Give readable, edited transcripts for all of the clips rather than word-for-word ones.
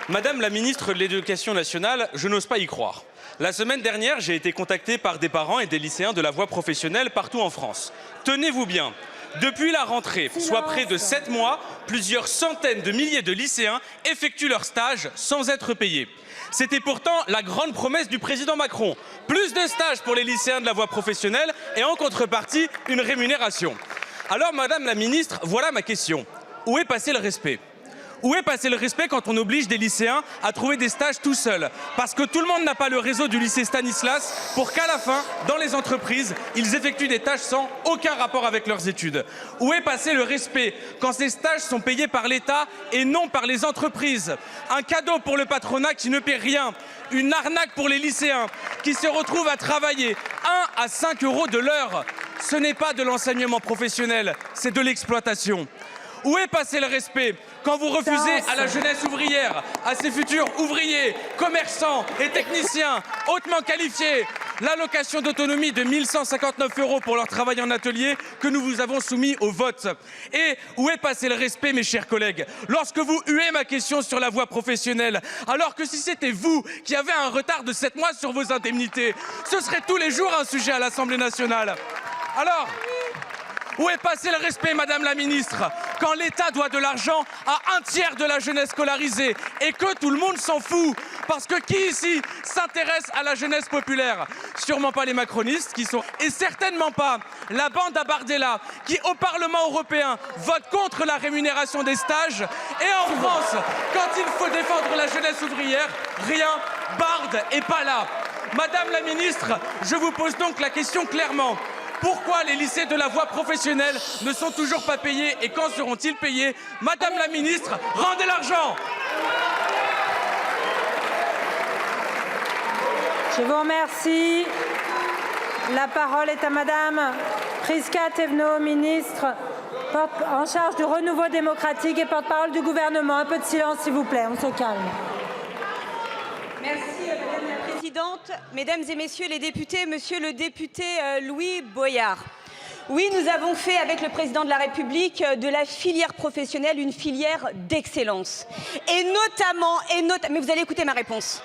Madame la ministre de l'Éducation nationale, je n'ose pas y croire. La semaine dernière, j'ai été contacté par des parents et des lycéens de la voie professionnelle partout en France. Tenez-vous bien, depuis la rentrée, soit près de 7 mois, plusieurs centaines de milliers de lycéens effectuent leur stage sans être payés. C'était pourtant la grande promesse du président Macron. Plus de stages pour les lycéens de la voie professionnelle et en contrepartie, une rémunération. Alors, Madame la ministre, voilà ma question. Où est passé le respect ? Où est passé le respect quand on oblige des lycéens à trouver des stages tout seuls? Parce que tout le monde n'a pas le réseau du lycée Stanislas pour qu'à la fin, dans les entreprises, ils effectuent des tâches sans aucun rapport avec leurs études. Où est passé le respect quand ces stages sont payés par l'État et non par les entreprises? Un cadeau pour le patronat qui ne paie rien. Une arnaque pour les lycéens qui se retrouvent à travailler 1 à 5 € de l'heure. Ce n'est pas de l'enseignement professionnel, c'est de l'exploitation. Où est passé le respect quand vous refusez à la jeunesse ouvrière, à ses futurs ouvriers, commerçants et techniciens hautement qualifiés, l'allocation d'autonomie de 1 159 € pour leur travail en atelier que nous vous avons soumis au vote? Et où est passé le respect, mes chers collègues, lorsque vous huez ma question sur la voie professionnelle, alors que si c'était vous qui avez un retard de 7 mois sur vos indemnités, ce serait tous les jours un sujet à l'Assemblée nationale. Alors, où est passé le respect, Madame la ministre, quand l'État doit de l'argent à 1/3 de la jeunesse scolarisée et que tout le monde s'en fout? Parce que qui ici s'intéresse à la jeunesse populaire? Sûrement pas les macronistes qui sont, et certainement pas la bande à Bardella qui, au Parlement européen, vote contre la rémunération des stages. Et en France, quand il faut défendre la jeunesse ouvrière, rien, Bard est pas là. Madame la ministre, je vous pose donc la question clairement. Pourquoi les lycées de la voie professionnelle ne sont toujours pas payés et quand seront-ils payés? Madame la ministre, rendez l'argent! Je vous remercie. La parole est à Madame Prisca Thévenot, ministre en charge du renouveau démocratique et porte-parole du gouvernement. Un peu de silence, s'il vous plaît, on se calme. Merci Madame la Présidente, Mesdames et Messieurs les députés, Monsieur le député Louis Boyard. Oui, nous avons fait avec le Président de la République de la filière professionnelle une filière d'excellence. Et notamment, mais vous allez écouter ma réponse.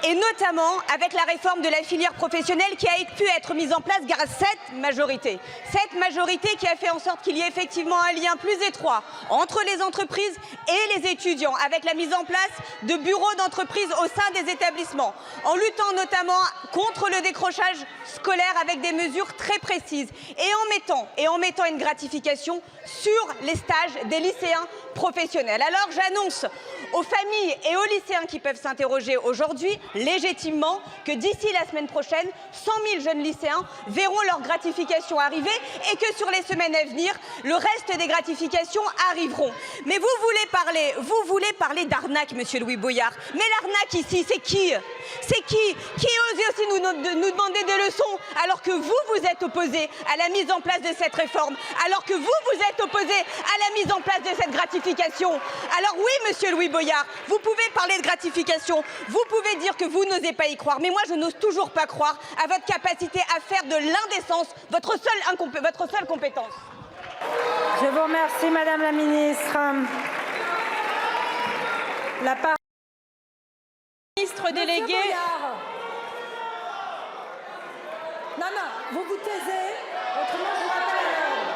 Et notamment avec la réforme de la filière professionnelle qui a pu être mise en place grâce à cette majorité. Cette majorité qui a fait en sorte qu'il y ait effectivement un lien plus étroit entre les entreprises et les étudiants, avec la mise en place de bureaux d'entreprise au sein des établissements, en luttant notamment contre le décrochage scolaire avec des mesures très précises et en mettant une gratification sur les stages des lycéens professionnels. Alors j'annonce aux familles et aux lycéens qui peuvent s'interroger aujourd'hui légitimement que d'ici la semaine prochaine, 100 000 jeunes lycéens verront leur gratification arriver et que sur les semaines à venir, le reste des gratifications arriveront. Mais vous voulez parler d'arnaque, Monsieur Louis Boyard. Mais l'arnaque ici, c'est qui? C'est qui ose aussi nous demander des leçons alors que vous êtes opposé à la mise en place de cette réforme, alors que vous êtes opposé à la mise en place de cette gratification. Alors oui, Monsieur Louis Boyard, vous pouvez parler de gratification, vous pouvez dire que vous n'osez pas y croire, mais moi je n'ose toujours pas croire à votre capacité à faire de l'indécence votre seule compétence. Je vous remercie, Madame la ministre. La parole Ministre délégué. Non, vous vous taisez, autrement je vous rappelle à l'ordre.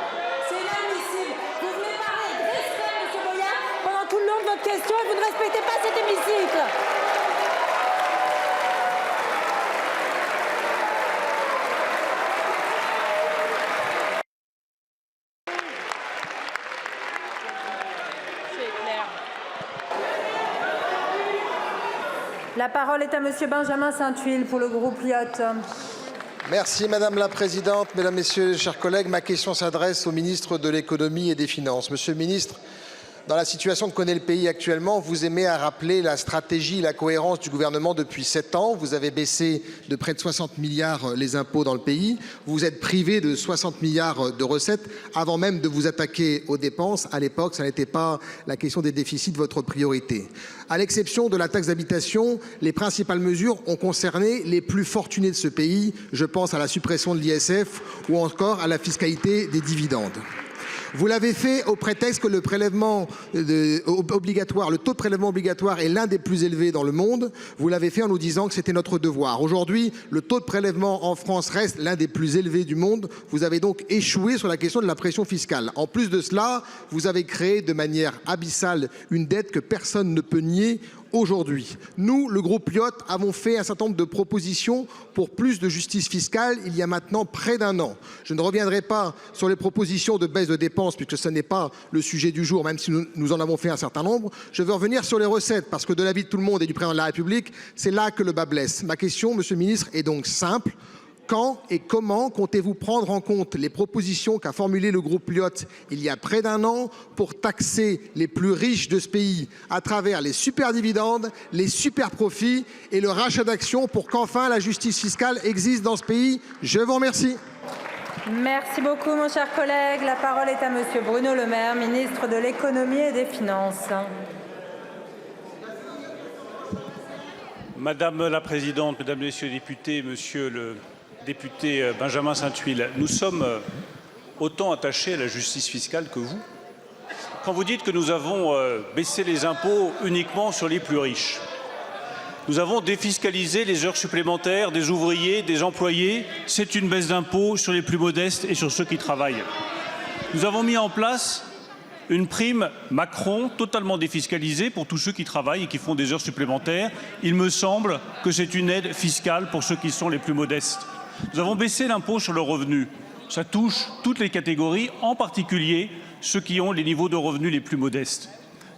C'est inadmissible. Vous voulez parler de respect, Monsieur Boyard, pendant tout le long de votre question et vous ne respectez pas cet hémicycle. La parole est à Monsieur Benjamin Saint-Huil pour le groupe Lyot. Merci Madame la Présidente, Mesdames, Messieurs, chers collègues. Ma question s'adresse au ministre de l'Économie et des Finances. Monsieur le ministre, dans la situation que connaît le pays actuellement, vous aimez à rappeler la stratégie et la cohérence du gouvernement depuis 7 ans. Vous avez baissé de près de 60 milliards les impôts dans le pays. Vous vous êtes privé de 60 milliards de recettes avant même de vous attaquer aux dépenses. À l'époque, ça n'était pas la question des déficits votre priorité. À l'exception de la taxe d'habitation, les principales mesures ont concerné les plus fortunés de ce pays. Je pense à la suppression de l'ISF ou encore à la fiscalité des dividendes. Vous l'avez fait au prétexte que le prélèvement obligatoire, le taux de prélèvement obligatoire est l'un des plus élevés dans le monde. Vous l'avez fait en nous disant que c'était notre devoir. Aujourd'hui, le taux de prélèvement en France reste l'un des plus élevés du monde. Vous avez donc échoué sur la question de la pression fiscale. En plus de cela, vous avez créé de manière abyssale une dette que personne ne peut nier aujourd'hui. Nous, le groupe Lyot, avons fait un certain nombre de propositions pour plus de justice fiscale il y a maintenant près d'un an. Je ne reviendrai pas sur les propositions de baisse de dépenses puisque ce n'est pas le sujet du jour, même si nous en avons fait un certain nombre. Je veux revenir sur les recettes parce que de l'avis de tout le monde et du président de la République, c'est là que le bas blesse. Ma question, monsieur le ministre, est donc simple. Quand et comment comptez-vous prendre en compte les propositions qu'a formulées le groupe Lyot il y a près d'un an pour taxer les plus riches de ce pays à travers les super dividendes, les super profits et le rachat d'actions pour qu'enfin la justice fiscale existe dans ce pays? Je vous remercie. Merci beaucoup, mon cher collègue. La parole est à monsieur Bruno Le Maire, ministre de l'Économie et des Finances. Madame la Présidente, Mesdames, Messieurs les députés, Monsieur le député Benjamin Sainte-Huile, nous sommes autant attachés à la justice fiscale que vous. Quand vous dites que nous avons baissé les impôts uniquement sur les plus riches, nous avons défiscalisé les heures supplémentaires des ouvriers, des employés, c'est une baisse d'impôts sur les plus modestes et sur ceux qui travaillent. Nous avons mis en place une prime Macron totalement défiscalisée pour tous ceux qui travaillent et qui font des heures supplémentaires. Il me semble que c'est une aide fiscale pour ceux qui sont les plus modestes. Nous avons baissé l'impôt sur le revenu. Ça touche toutes les catégories, en particulier ceux qui ont les niveaux de revenus les plus modestes.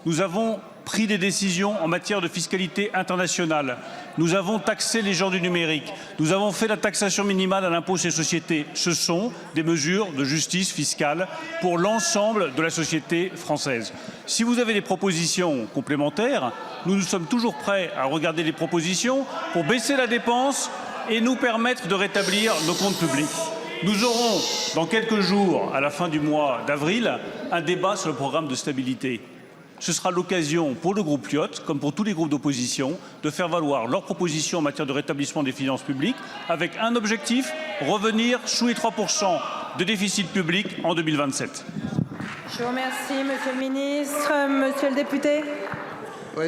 Nous avons pris des décisions en matière de fiscalité internationale. Nous avons taxé les gens du numérique. Nous avons fait la taxation minimale à l'impôt sur les sociétés. Ce sont des mesures de justice fiscale pour l'ensemble de la société française. Si vous avez des propositions complémentaires, nous sommes toujours prêts à regarder les propositions pour baisser la dépense et nous permettre de rétablir nos comptes publics. Nous aurons, dans quelques jours, à la fin du mois d'avril, un débat sur le programme de stabilité. Ce sera l'occasion pour le groupe Lyot, comme pour tous les groupes d'opposition, de faire valoir leurs propositions en matière de rétablissement des finances publiques, avec un objectif, revenir sous les 3% de déficit public en 2027. Je vous remercie, monsieur le ministre. Monsieur le député. Oui,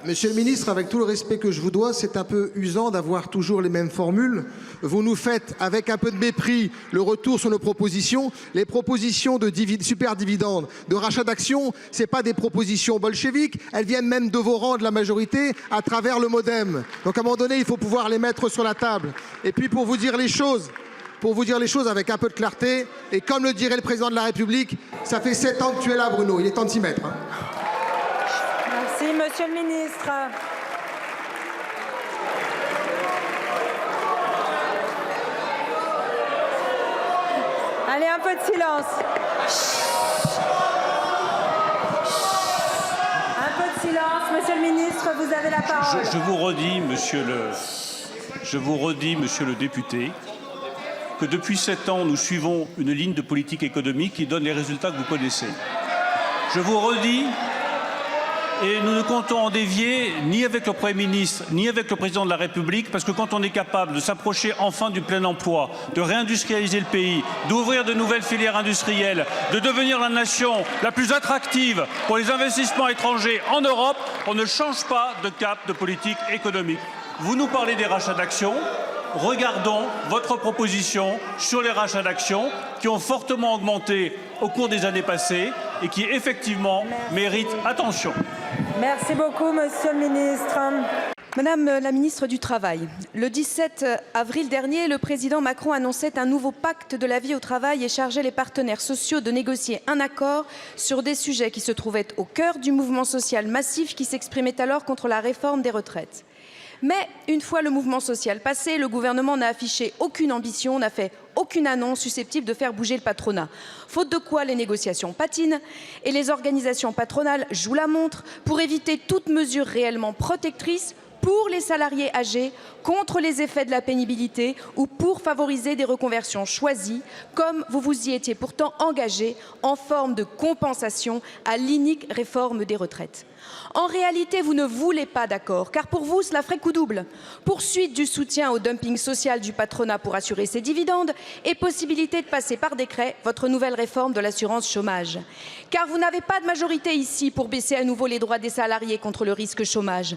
Monsieur le ministre, avec tout le respect que je vous dois, c'est un peu usant d'avoir toujours les mêmes formules. Vous nous faites, avec un peu de mépris, le retour sur nos propositions. Les propositions de super dividendes, de rachat d'actions, ce n'est pas des propositions bolcheviques. Elles viennent même de vos rangs de la majorité à travers le MoDem. Donc à un moment donné, il faut pouvoir les mettre sur la table. Et puis pour vous dire les choses avec un peu de clarté, et comme le dirait le président de la République, ça fait 7 ans que tu es là, Bruno. Il est temps de s'y mettre. Merci, monsieur le ministre. Allez, un peu de silence. Un peu de silence, monsieur le ministre, vous avez la parole. Je vous redis, monsieur le député, que depuis 7 ans, nous suivons une ligne de politique économique qui donne les résultats que vous connaissez. Je vous redis, et nous ne comptons en dévier ni avec le Premier ministre, ni avec le Président de la République, parce que quand on est capable de s'approcher enfin du plein emploi, de réindustrialiser le pays, d'ouvrir de nouvelles filières industrielles, de devenir la nation la plus attractive pour les investissements étrangers en Europe, on ne change pas de cap de politique économique. Vous nous parlez des rachats d'actions. Regardons votre proposition sur les rachats d'actions qui ont fortement augmenté au cours des années passées et qui effectivement méritent attention. Merci beaucoup, monsieur le ministre. Madame la ministre du Travail, le 17 avril dernier, le président Macron annonçait un nouveau pacte de la vie au travail et chargeait les partenaires sociaux de négocier un accord sur des sujets qui se trouvaient au cœur du mouvement social massif qui s'exprimait alors contre la réforme des retraites. Mais une fois le mouvement social passé, le gouvernement n'a affiché aucune ambition, n'a fait aucune annonce susceptible de faire bouger le patronat. Faute de quoi les négociations patinent et les organisations patronales jouent la montre pour éviter toute mesure réellement protectrice pour les salariés âgés, contre les effets de la pénibilité ou pour favoriser des reconversions choisies, comme vous vous y étiez pourtant engagé en forme de compensation à l'inique réforme des retraites. En réalité, vous ne voulez pas d'accord, car pour vous, cela ferait coup double. Poursuite du soutien au dumping social du patronat pour assurer ses dividendes et possibilité de passer par décret votre nouvelle réforme de l'assurance chômage. Car vous n'avez pas de majorité ici pour baisser à nouveau les droits des salariés contre le risque chômage.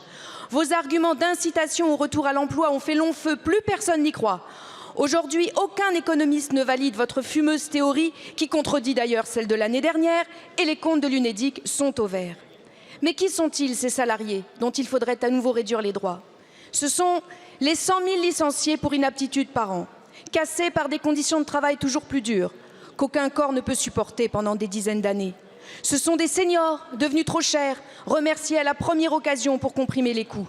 Vos arguments d'incitation au retour à l'emploi ont fait long feu, plus personne n'y croit. Aujourd'hui, aucun économiste ne valide votre fumeuse théorie, qui contredit d'ailleurs celle de l'année dernière, et les comptes de l'Unédic sont au vert. Mais qui sont-ils, ces salariés, dont il faudrait à nouveau réduire les droits? Ce sont les 100 000 licenciés pour inaptitude par an, cassés par des conditions de travail toujours plus dures, qu'aucun corps ne peut supporter pendant des dizaines d'années. Ce sont des seniors devenus trop chers, remerciés à la première occasion pour comprimer les coûts.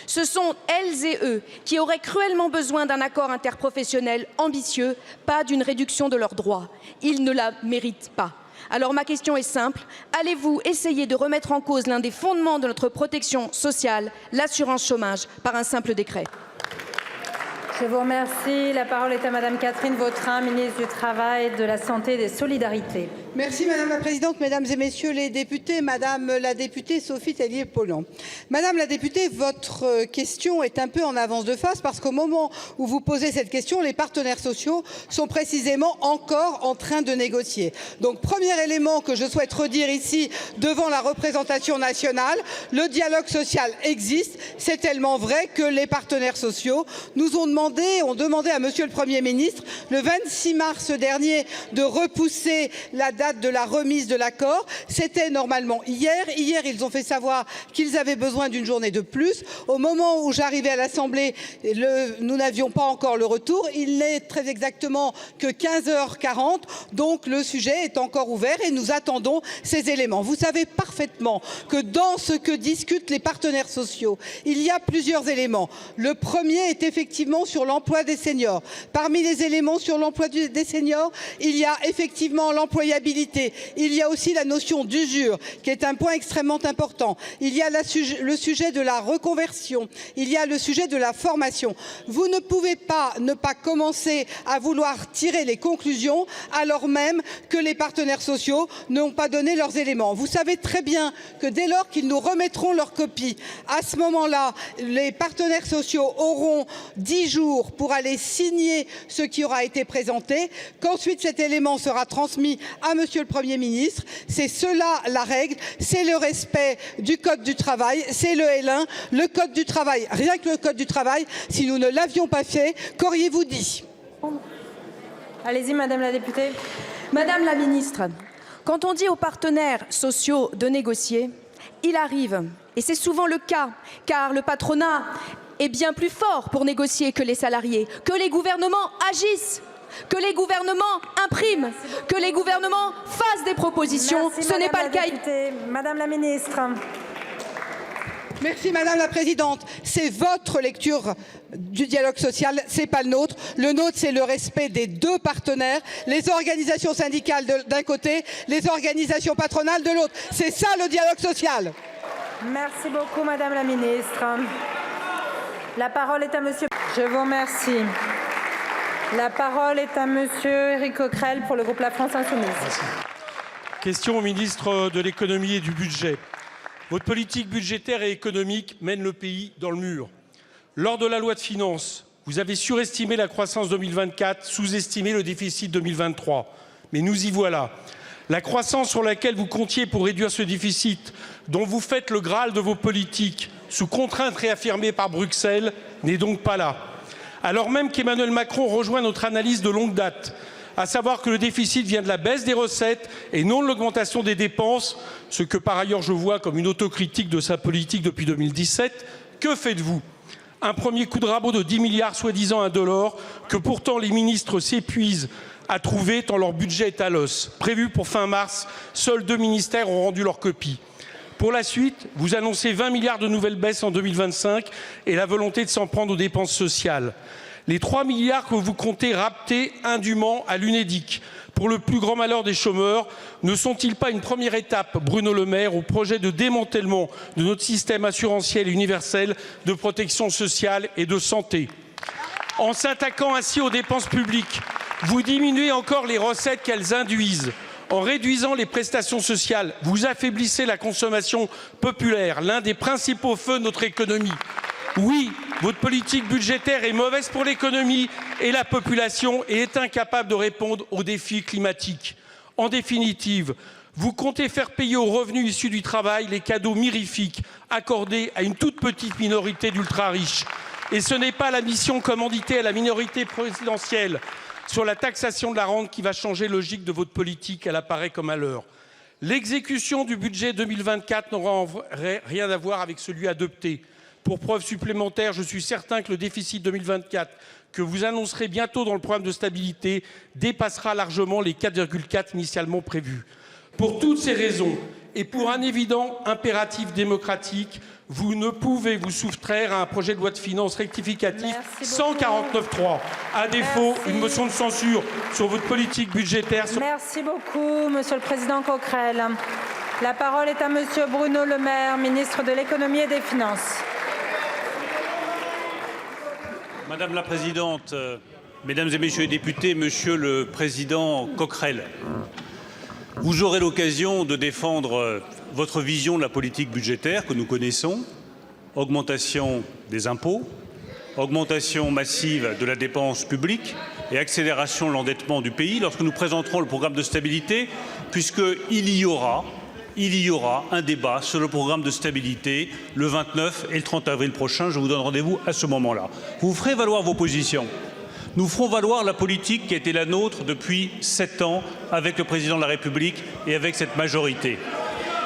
Ce sont elles et eux qui auraient cruellement besoin d'un accord interprofessionnel ambitieux, pas d'une réduction de leurs droits. Ils ne la méritent pas. Alors ma question est simple, allez-vous essayer de remettre en cause l'un des fondements de notre protection sociale, l'assurance chômage, par un simple décret? Je vous remercie. La parole est à Madame Catherine Vautrin, ministre du Travail, de la Santé et des Solidarités. Merci Madame la Présidente, Mesdames et Messieurs les députés, Madame la députée Sophie Tellier-Pollan. Madame la députée, votre question est un peu en avance de phase parce qu'au moment où vous posez cette question, les partenaires sociaux sont précisément encore en train de négocier. Donc, premier élément que je souhaite redire ici devant la représentation nationale, le dialogue social existe. C'est tellement vrai que les partenaires sociaux nous ont demandé à Monsieur le Premier ministre, le 26 mars dernier, de repousser la date de la remise de l'accord. C'était normalement hier. Hier, ils ont fait savoir qu'ils avaient besoin d'une journée de plus. Au moment où j'arrivais à l'Assemblée, nous n'avions pas encore le retour. Il n'est très exactement que 15h40. Donc, le sujet est encore ouvert et nous attendons ces éléments. Vous savez parfaitement que dans ce que discutent les partenaires sociaux, il y a plusieurs éléments. Le premier est effectivement sur l'emploi des seniors. Parmi les éléments sur l'emploi des seniors, il y a effectivement l'employabilité. Il y a aussi la notion d'usure, qui est un point extrêmement important. Il y a le sujet de la reconversion. Il y a le sujet de la formation. Vous ne pouvez pas ne pas commencer à vouloir tirer les conclusions alors même que les partenaires sociaux n'ont pas donné leurs éléments. Vous savez très bien que dès lors qu'ils nous remettront leur copie, à ce moment-là, les partenaires sociaux auront 10 jours pour aller signer ce qui aura été présenté, qu'ensuite cet élément sera transmis à Monsieur le Premier ministre. C'est cela la règle, c'est le respect du Code du travail, c'est le L1, le Code du travail, rien que le Code du travail, si nous ne l'avions pas fait, qu'auriez-vous dit? Allez-y, Madame la députée. Madame la ministre, quand on dit aux partenaires sociaux de négocier, il arrive, et c'est souvent le cas, car le patronat est bien plus fort pour négocier que les salariés, que les gouvernements agissent, que les gouvernements impriment, que les gouvernements fassent des propositions. Merci, ce n'est pas le cas. Madame la ministre. Merci Madame la Présidente. C'est votre lecture du dialogue social, c'est pas le nôtre. Le nôtre, c'est le respect des deux partenaires, les organisations syndicales d'un côté, les organisations patronales de l'autre. C'est ça le dialogue social. Merci beaucoup, Madame la ministre. La parole est à Monsieur. Je vous remercie. La parole est à Monsieur Éric Coquerel pour le groupe La France Insoumise. Merci. Question au ministre de l'économie et du budget. Votre politique budgétaire et économique mène le pays dans le mur. Lors de la loi de finances, vous avez surestimé la croissance 2024, sous-estimé le déficit 2023. Mais nous y voilà. La croissance sur laquelle vous comptiez pour réduire ce déficit, dont vous faites le Graal de vos politiques, sous contrainte réaffirmée par Bruxelles, n'est donc pas là. Alors même qu'Emmanuel Macron rejoint notre analyse de longue date, à savoir que le déficit vient de la baisse des recettes et non de l'augmentation des dépenses, ce que par ailleurs je vois comme une autocritique de sa politique depuis 2017, que faites-vous? Un premier coup de rabot de 10 milliards soi-disant indolore, que pourtant les ministres s'épuisent à trouver tant leur budget est à l'os. Prévu pour fin mars, seuls 2 ministères ont rendu leur copie. Pour la suite, vous annoncez 20 milliards de nouvelles baisses en 2025 et la volonté de s'en prendre aux dépenses sociales. Les 3 milliards que vous comptez rapter indûment à l'Unédic pour le plus grand malheur des chômeurs ne sont-ils pas une première étape, Bruno Le Maire, au projet de démantèlement de notre système assurantiel universel de protection sociale et de santé? En s'attaquant ainsi aux dépenses publiques, vous diminuez encore les recettes qu'elles induisent. En réduisant les prestations sociales, vous affaiblissez la consommation populaire, l'un des principaux feux de notre économie. Oui, votre politique budgétaire est mauvaise pour l'économie et la population et est incapable de répondre aux défis climatiques. En définitive, vous comptez faire payer aux revenus issus du travail les cadeaux mirifiques accordés à une toute petite minorité d'ultra-riches. Et ce n'est pas la mission commanditée à la minorité présidentielle sur la taxation de la rente qui va changer la logique de votre politique, elle apparaît comme à l'heure. L'exécution du budget 2024 n'aura rien à voir avec celui adopté. Pour preuve supplémentaire, je suis certain que le déficit 2024 que vous annoncerez bientôt dans le programme de stabilité dépassera largement les 4,4 initialement prévus. Pour toutes ces raisons et pour un évident impératif démocratique, vous ne pouvez vous soustraire à un projet de loi de finances rectificatif sans 49.3. À défaut, une motion de censure sur votre politique budgétaire. Merci beaucoup, Monsieur le Président Coquerel. La parole est à Monsieur Bruno Le Maire, ministre de l'Économie et des Finances. Madame la Présidente, Mesdames et Messieurs les députés, Monsieur le Président Coquerel, vous aurez l'occasion de défendre votre vision de la politique budgétaire que nous connaissons, augmentation des impôts, augmentation massive de la dépense publique et accélération de l'endettement du pays lorsque nous présenterons le programme de stabilité, puisqu'il y aura un débat sur le programme de stabilité le 29 et le 30 avril prochain. Je vous donne rendez-vous à ce moment-là. Vous ferez valoir vos positions. Nous ferons valoir la politique qui a été la nôtre depuis 7 ans avec le Président de la République et avec cette majorité.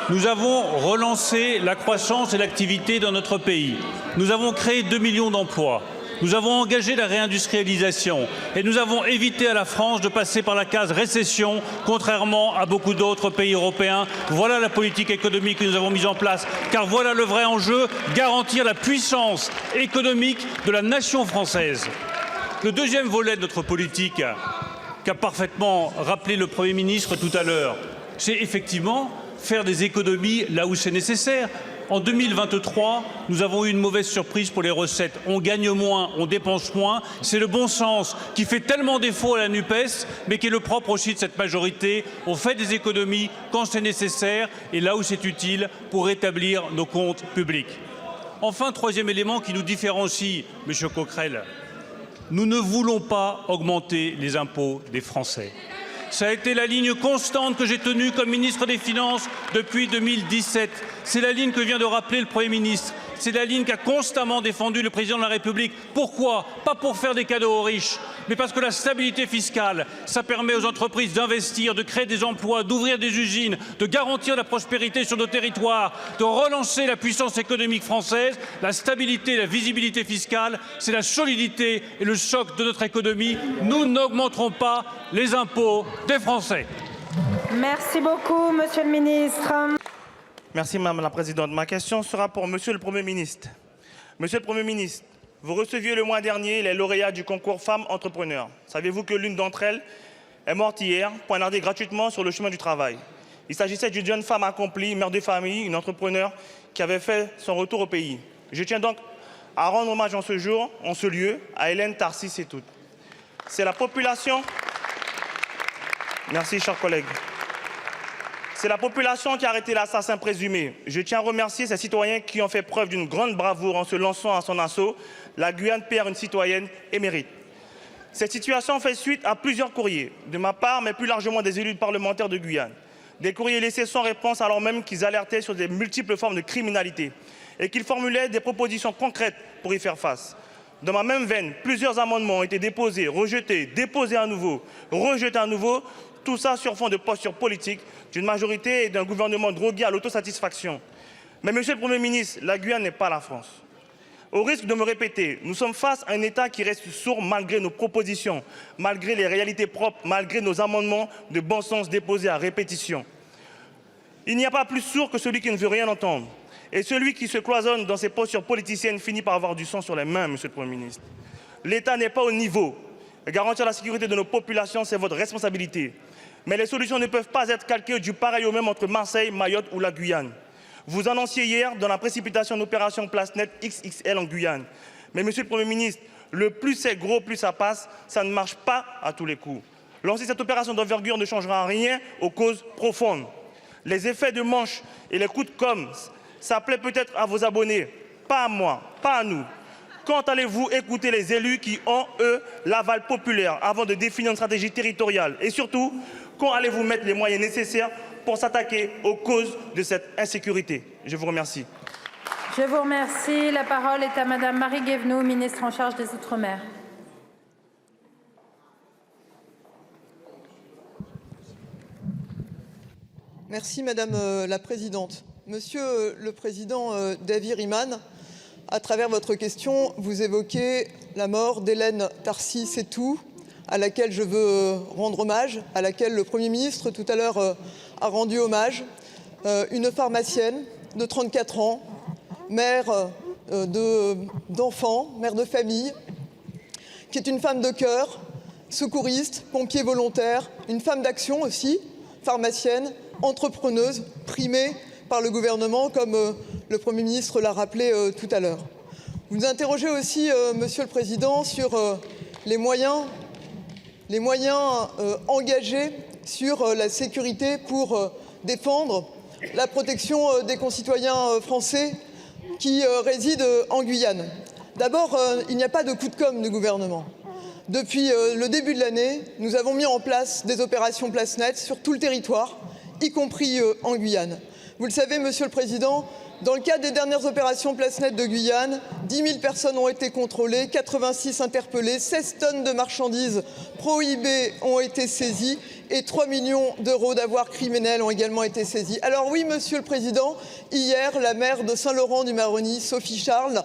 Nous avons relancé la croissance et l'activité dans notre pays. Nous avons créé 2 millions d'emplois. Nous avons engagé la réindustrialisation et nous avons évité à la France de passer par la case récession, contrairement à beaucoup d'autres pays européens. Voilà la politique économique que nous avons mise en place, car voilà le vrai enjeu, garantir la puissance économique de la nation française. Le deuxième volet de notre politique, qu'a parfaitement rappelé le Premier ministre tout à l'heure, c'est effectivement faire des économies là où c'est nécessaire. En 2023, nous avons eu une mauvaise surprise pour les recettes. On gagne moins, on dépense moins. C'est le bon sens qui fait tellement défaut à la NUPES, mais qui est le propre aussi de cette majorité. On fait des économies quand c'est nécessaire et là où c'est utile pour rétablir nos comptes publics. Enfin, troisième élément qui nous différencie, Monsieur Coquerel, nous ne voulons pas augmenter les impôts des Français. Ça a été la ligne constante que j'ai tenue comme ministre des Finances depuis 2017. C'est la ligne que vient de rappeler le Premier ministre. C'est la ligne qu'a constamment défendue le Président de la République. Pourquoi? Pas pour faire des cadeaux aux riches, mais parce que la stabilité fiscale, ça permet aux entreprises d'investir, de créer des emplois, d'ouvrir des usines, de garantir la prospérité sur nos territoires, de relancer la puissance économique française. La stabilité, la visibilité fiscale, c'est la solidité et le choc de notre économie. Nous n'augmenterons pas les impôts des Français. Merci beaucoup, Monsieur le ministre. Merci Madame la Présidente. Ma question sera pour Monsieur le Premier ministre. Monsieur le Premier ministre, vous receviez le mois dernier les lauréats du concours Femmes Entrepreneurs. Savez-vous que l'une d'entre elles est morte hier, poignardée gratuitement sur le chemin du travail? Il s'agissait d'une jeune femme accomplie, mère de famille, une entrepreneur qui avait fait son retour au pays. Je tiens donc à rendre hommage en ce jour, en ce lieu, à Hélène Tarcy-Sétout. C'est la population... Merci, chers collègues. C'est la population qui a arrêté l'assassin présumé. Je tiens à remercier ces citoyens qui ont fait preuve d'une grande bravoure en se lançant à son assaut. La Guyane perd une citoyenne émérite. Cette situation fait suite à plusieurs courriers, de ma part, mais plus largement des élus parlementaires de Guyane. Des courriers laissés sans réponse alors même qu'ils alertaient sur des multiples formes de criminalité et qu'ils formulaient des propositions concrètes pour y faire face. Dans ma même veine, plusieurs amendements ont été déposés, rejetés, déposés à nouveau, rejetés à nouveau. Tout ça sur fond de posture politique d'une majorité et d'un gouvernement drogué à l'autosatisfaction. Mais Monsieur le Premier ministre, la Guyane n'est pas la France. Au risque de me répéter, nous sommes face à un État qui reste sourd malgré nos propositions, malgré les réalités propres, malgré nos amendements de bon sens déposés à répétition. Il n'y a pas plus sourd que celui qui ne veut rien entendre. Et celui qui se cloisonne dans ses postures politiciennes finit par avoir du sang sur les mains, Monsieur le Premier ministre. L'État n'est pas au niveau. Garantir la sécurité de nos populations, c'est votre responsabilité. Mais les solutions ne peuvent pas être calquées du pareil au même entre Marseille, Mayotte ou la Guyane. Vous annonciez hier, dans la précipitation, l'opération Place Net XXL en Guyane. Mais Monsieur le Premier ministre, le plus c'est gros, plus ça passe, ça ne marche pas à tous les coups. Lancer cette opération d'envergure ne changera rien aux causes profondes. Les effets de manche et les coups de com', ça plaît peut-être à vos abonnés, pas à moi, pas à nous. Quand allez-vous écouter les élus qui ont, eux, l'aval populaire avant de définir une stratégie territoriale? Et surtout, quand allez-vous mettre les moyens nécessaires pour s'attaquer aux causes de cette insécurité? Je vous remercie. Je vous remercie. La parole est à Madame Marie Guévenoux, ministre en charge des Outre-mer. Merci Madame la Présidente. Monsieur le Président Davy Riemann, à travers votre question, vous évoquez la mort d'Hélène Tarcy-Setou, à laquelle je veux rendre hommage, à laquelle le Premier ministre tout à l'heure a rendu hommage. Une pharmacienne de 34 ans, mère d'enfants, mère de famille, qui est une femme de cœur, secouriste, pompier volontaire, une femme d'action aussi, pharmacienne, entrepreneuse, primée par le gouvernement, comme le Premier ministre l'a rappelé tout à l'heure. Vous nous interrogez aussi, Monsieur le Président, sur les moyens engagés sur la sécurité pour défendre la protection des concitoyens français qui résident en Guyane. D'abord, il n'y a pas de coup de com' du gouvernement. Depuis le début de l'année, nous avons mis en place des opérations Place Nette sur tout le territoire, y compris en Guyane. Vous le savez, Monsieur le Président, dans le cadre des dernières opérations Place Nette de Guyane, 10 000 personnes ont été contrôlées, 86 interpellées, 16 tonnes de marchandises prohibées ont été saisies et 3 millions d'euros d'avoirs criminels ont également été saisis. Alors oui, Monsieur le Président, hier, la maire de Saint-Laurent-du-Maroni, Sophie Charles,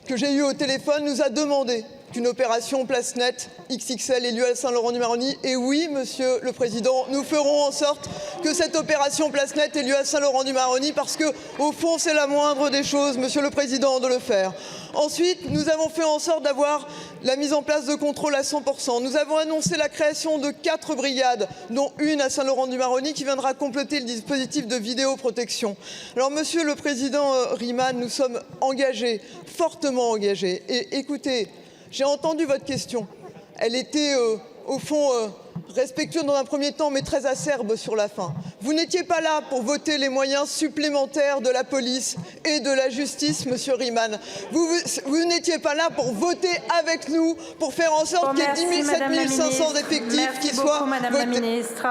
que j'ai eue au téléphone, nous a demandé qu'une opération Place Nette XXL ait lieu à Saint-Laurent-du-Maroni. Et oui, Monsieur le Président, nous ferons en sorte que cette opération Place Nette ait lieu à Saint-Laurent-du-Maroni parce que, au fond, c'est la moindre des choses, Monsieur le Président, de le faire. Ensuite, nous avons fait en sorte d'avoir la mise en place de contrôles à 100%. Nous avons annoncé la création de 4 brigades, dont une à Saint-Laurent-du-Maroni, qui viendra compléter le dispositif de vidéoprotection. Alors, Monsieur le Président Riemann, nous sommes engagés, fortement engagés. Et écoutez, j'ai entendu votre question. Elle était, au fond, respectueuse dans un premier temps, mais très acerbe sur la fin. Vous n'étiez pas là pour voter les moyens supplémentaires de la police et de la justice, Monsieur Riemann. Vous n'étiez pas là pour voter avec nous, pour faire en sorte qu'il y ait 17 500 effectifs qui soient votés. Madame la Ministre.